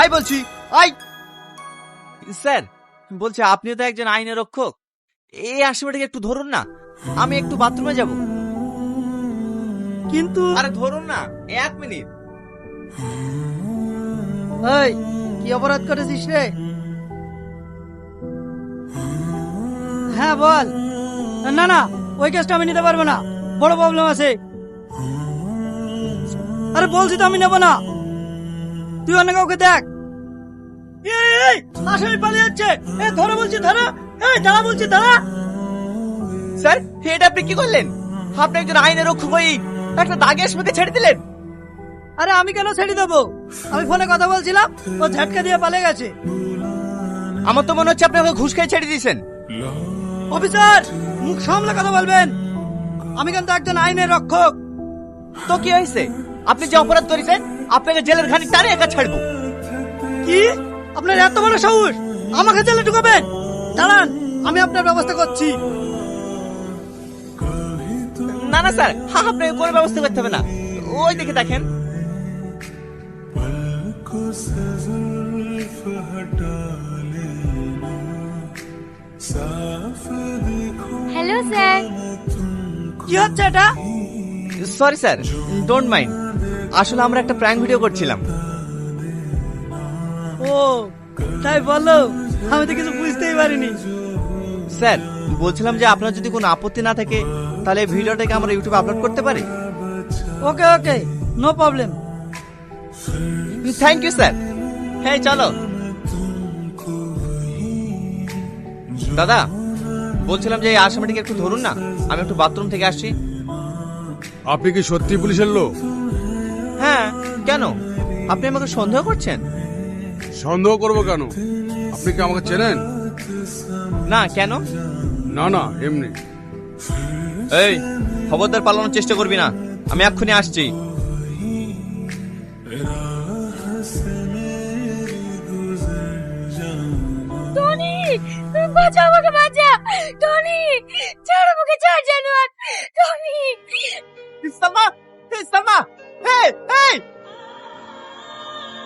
I বলছি, I. Sir বলছি, আপনিও তো একজন আইনের রক্ষক, এই আসামিটাকে একটু ধরুন না, আমি একটু বাথরুমে যাব। কিন্তু আরে ধরুন না, 1 মিনিট। এই, কি অপরাধ করেছিস রে? হ্যাঁ বল। না না, ওই কেসটা আমি নিতে পারবো না, বড় প্রবলেম আছে। আরে বলছি তো আমি নেবো না, তুই অন্য কাউকে দেখ। এই, আসামি পালিয়ে যাচ্ছে, এই ধরো বলছি ধরো, এই দাঁড়া বলছি দাঁড়া। স্যার এটা আপনি কি করলেন? আপনি একজন আইনের রক্ষক হয়ে একটা দাগে আসামিকে ছেড়ে দিলেন। আরে আমি কেন ছেড়ে দেবো? আমি ফোনে কথা বলছিলাম, ও ঝটকা দিয়ে পালিয়ে গেছে। আমার তো মনে হচ্ছে আপনি ওকে ঘুষ খেয়ে ছেড়ে দিয়েছেন। অফিসার, মুখ সামলে কথা বলবেন, আমি কিন্তু একজন আইনের রক্ষক। তো কি হয়েছে? আপনি যে অপরাধ করেছেন, আপনাকে জেলের ঘানি টানে একা ছাড়বো। কি? আপনার এত বড় সাহস, আমাকে জেলে ঢুকাবেন? দাঁড়ান, আমি আপনার ব্যবস্থা করছি। না না স্যার, আপনাকে কোনো ব্যবস্থা করতে হবে না, ওই দিকে দেখেন। Hello sir. কি হচ্ছে এটা? সরি স্যার, ডোন্ট মাইন্ড, আসলে আমরা একটা প্র্যাঙ্ক ভিডিও করছিলাম। ও তাই বলো, আমি তো কিছু বুঝতেই পারিনি। স্যার বলছিলাম যে আপনার যদি কোনো আপত্তি না থাকে, তাহলে এই ভিডিওটাকে আমরা ইউটিউবে আপলোড করতে পারি। Okay okay, no problem. Thank you sir. হ্যাঁ চলো। দাদা বলছিলাম যে এই আসামিটিকে একটু ধরুন না, আমি একটু বাথরুম থেকে আসছি। আপনি কি সত্যি পুলিশের লোক? হ্যাঁ, কেন? আপনি আমাকে সন্দেহ করছেন? সন্দেহ করবো কেন? আপনি কি আমাকে চেনেন? না, কেন? না না, এমনি। এই খবরদার পালানোর চেষ্টা করবি না, আমি এক্ষুনি আসছি। টনি, বাঁচা আমাকে, বাঁচা টনি, ছাড় আমাকে, ছাড় জানোয়ার টনি। সালমা, সালমা, এই এই।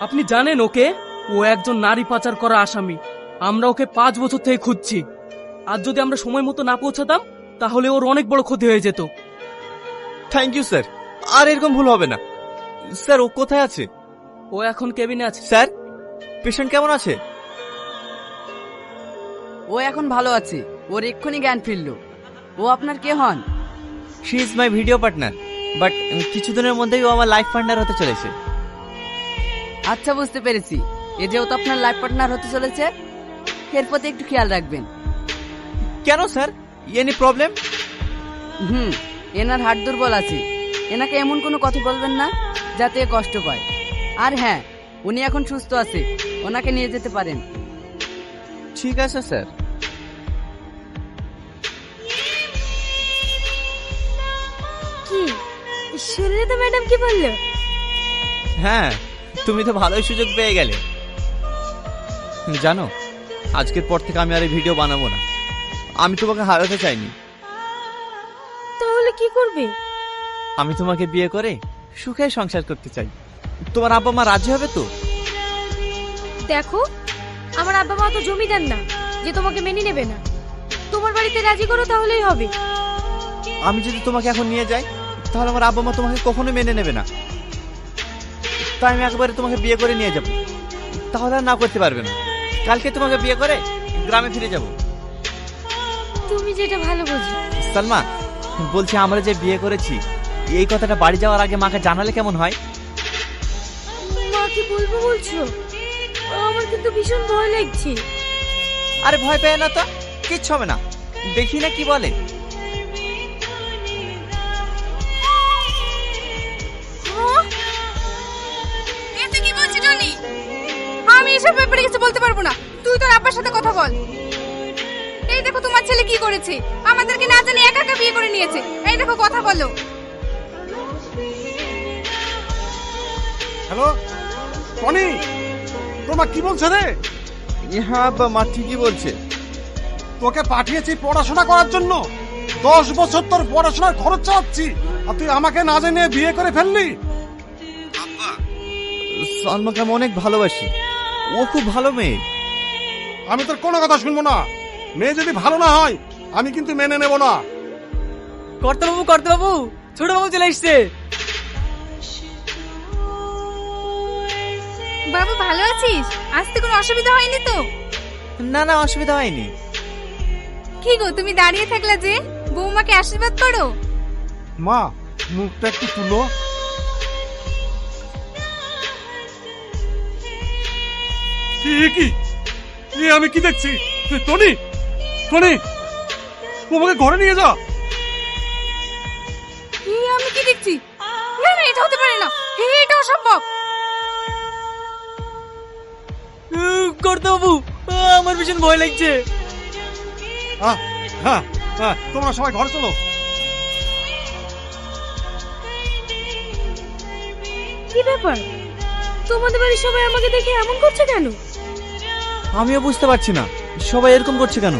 আপনি জানেন ওকে? ও একজন নারী পাচার করা আসামি। আমরা ওকে 5 বছর থেকে খুঁজছি। আর যদি আমরা সময় মতো না পৌঁছাতাম, তাহলে ওর অনেক বড় ক্ষতি হয়ে যেত। থ্যাংক ইউ স্যার, আর এরকম ভুল হবে না। স্যার ও কোথায় আছে? ও এখন কেবিনে আছে। স্যার পেশেন্ট কেমন আছে? ও এখন ভালো আছে, ওর এক্ষুনি জ্ঞান ফিরল। ও আপনার কে হন? She is my video partner, but কিছুদিনের মধ্যেই ও আমার লাইফ পার্টনার হতে চলেছে। আচ্ছা বুঝতে পেরেছি, এ যেহেতু আপনার লাইফ পার্টনার হতে চলেছে, এর প্রতি একটু খেয়াল রাখবেন। কেন স্যার, এনি প্রবলেম? এনার হার্ট দুর্বল আছে, এনাকে এমন কোনো কথা বলবেন না যাতে এ কষ্ট পায়। আর হ্যাঁ, উনি এখন সুস্থ আছে, ওনাকে নিয়ে যেতে পারেন। ঠিক আছে স্যার। কি শুনলে তো ম্যাডাম কি বললো? হ্যাঁ, তুমি তো ভালোই সুযোগ পেয়ে গেলে। জানো, আজকের পর থেকে আমি আর এই ভিডিও বানাবো না। আমি তোমাকে হারাতে চাইনি। তাহলে কি করবে? আমি তোমাকে বিয়ে করে সুখে সংসার করতে চাই। তোমার আব্বা মা রাজি হবে তো? দেখো, আমার আব্বা মা তো জমিদার না যে তোমাকে মেনে নেবে না। তোমার বাড়িতে রাজি করো তাহলেই হবে। আমি যদি তোমাকে এখন নিয়ে যাই, তাহলে আমার আব্বা মা তোমাকে কখনো মেনে নেবে না। তাই আমি একবারে তোমাকে বিয়ে করে নিয়ে যাব, তাহলে আর না করতে পারবে না। কালকে তোমাকে বিয়ে করে গ্রামে ফিরে যাব। তুমি যেটা ভালো বুঝো। সালমা বলছি, আমরা যে বিয়ে করেছি, এই কথাটা বাড়ি যাওয়ার আগে মাকে জানালে কেমন হয়? মা কি বলবো বলছো? আমার কিন্তু ভীষণ ভয় লাগছে। আরে ভয় পেয়ে না তো, কিচ্ছু হবে না, দেখি না কি বলে। এটা কি বলছিস টনি? আমি এসব ব্যাপারে কিছু বলতে পারবো না, তুই তোর আব্বার সাথে কথা বল। এই দেখো তোমার ছেলে কি করেছে, আমাদেরকে না জানি একা একা বিয়ে করে নিয়েছে। এই দেখো, কথা বলো। হ্যালো টনি, তোমার কি বলছে রে? হ্যাঁ আব্বা, মা ঠিকই বলছে। তোকে পাঠিয়েছি পড়াশোনা করার জন্য, 10 বছর তোর পড়াশোনার খরচ চাচ্ছি, আর তুই আমাকে না জানিয়ে বিয়ে করে ফেললি। সালমাকে আমি অনেক ভালোবাসি, ও খুব ভালো মেয়ে। আমি তোর কোনো কথা শুনবো না। মেয়ে যদি ভালো না হয় আমি কিন্তু মেনে নেব না। কর্তাবাবু ছোট বাবু চলে এসছে। বাবু ভালো আছিস? আসতে কোনো অসুবিধা হয়নি তো? না না, অসুবিধা হয়নি। কি গো তুমি দাঁড়িয়ে থাকলা যে, বৌমাকে আশীর্বাদ করো। মা, মুখটা একটু তুলো। কি আমি কি দেখছি? টনি, টনি, তোমাকে ঘরে নিয়ে যা। আমি কি দেখছি? না না, এটা হতে পারে না, এটা অসম্ভব। কর্তাবাবু আমার ভীষণ ভয় লাগছে। হ্যাঁ, তোমরা সবাই ঘরে চলো। কি ব্যাপার, তোমাদের বাড়ির সবাই আমাকে দেখে এমন করছে কেন? আমিও বুঝতে পারছি না সবাই এরকম করছে কেন।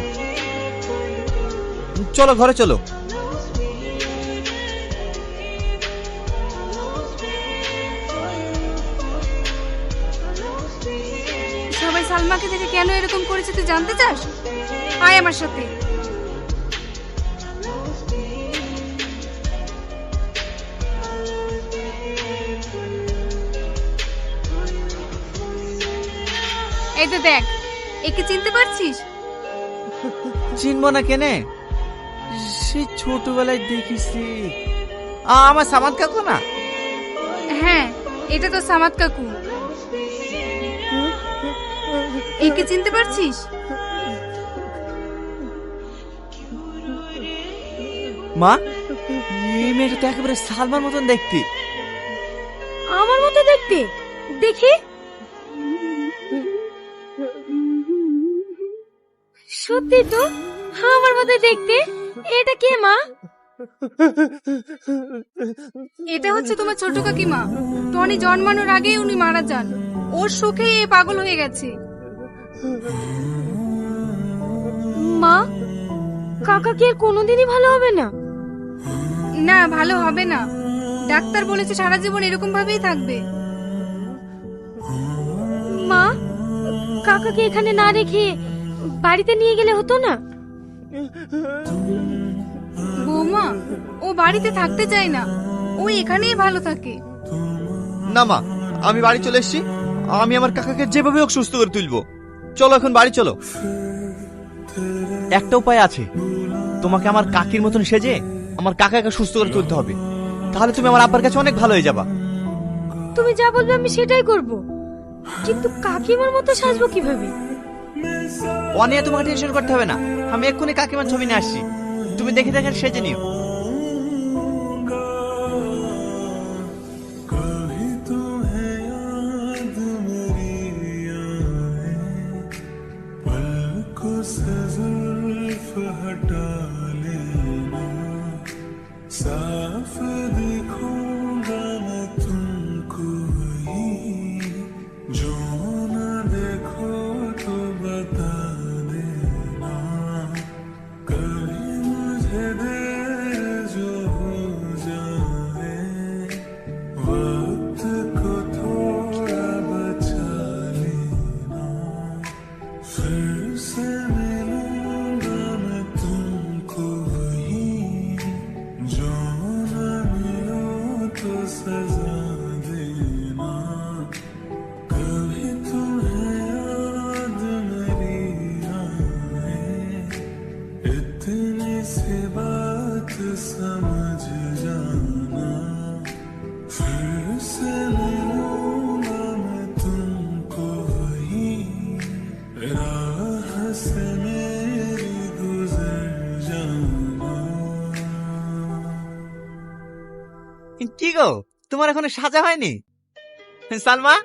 চলো ঘরে চলো। সবাই সালমাকে দেখে কেন এরকম করেছে তুই জানতে চাস? আয় আমার সাথে। এই তো দেখ, একে চিনতে পারছিস? চিনবো না কেনে, সে ছোটবেলায় দেখিছি। আমার সামাদ কাকু না? হ্যাঁ, এটা তো সামাদ কাকু। একে চিনতে পারছিস? মা, এই মেয়েটা তো একেবারে সালমার মতন দেখতে। আমার মতো দেখতে, দেখি। সত্যি তো আমার মতো দেখতে। এটা কে মা? এটা হচ্ছে তোমার ছোট কাকিমা। টনি জন্মানোর আগেই উনি মারা যান। ওর সুখে এ পাগল হয়ে গেছে। মা, কাকা কি আর কোনোদিনই ভালো হবে না? না, ভালো হবে না। ডাক্তার বলেছে সারা জীবন এরকম ভাবেই থাকবে। মা, কাকাকে এখানে না রেখে বাড়িতে নিয়ে গেলে হতো না? বৌমা, ও বাড়িতে থাকতে চায় না, ও এখানেই ভালো থাকে। না মা, আমি বাড়ি চলে এসেছি। আমি আমার কাকাকে যেভাবে হোক সুস্থ করে তুলবো। চলো এখন বাড়ি চলো। একটা উপায় আছে, তোমাকে আমার কাকির মতন সেজে আমার কাকাকে সুস্থ করে তুলতে হবে। তাহলে তুমি আমার আব্বার কাছে অনেক ভালো হয়ে যাবা। তুমি যা বলবে আমি সেটাই করব, কিন্তু কাকিমার মতো সাজবো কিভাবে? অনিয়া তোমাকে টেনশন করতে হবে না। আমি এক্ষুনি কাকিমার ছবি নিয়ে আসছি, তুমি দেখে দেখে সেজে নিও। साफ देखूंगा मैं तुमको ही, जो न देखो तो बता देना। कभी मुझे देर जो हो जाए, वक्त को थोड़ा बचा लेना। फिर से मिलूंगा मैं तुमको ही, जो न मिलो तो सजा देना। कभी तुम्हें याद मेरी आए, इतनी सी बात समझ जाना। फिर से मिलूंगा मैं तुमको ही, राह से मेरी गुजर जाना। কি গো, তোমার এখনো সাজা হয়নি? সালমা,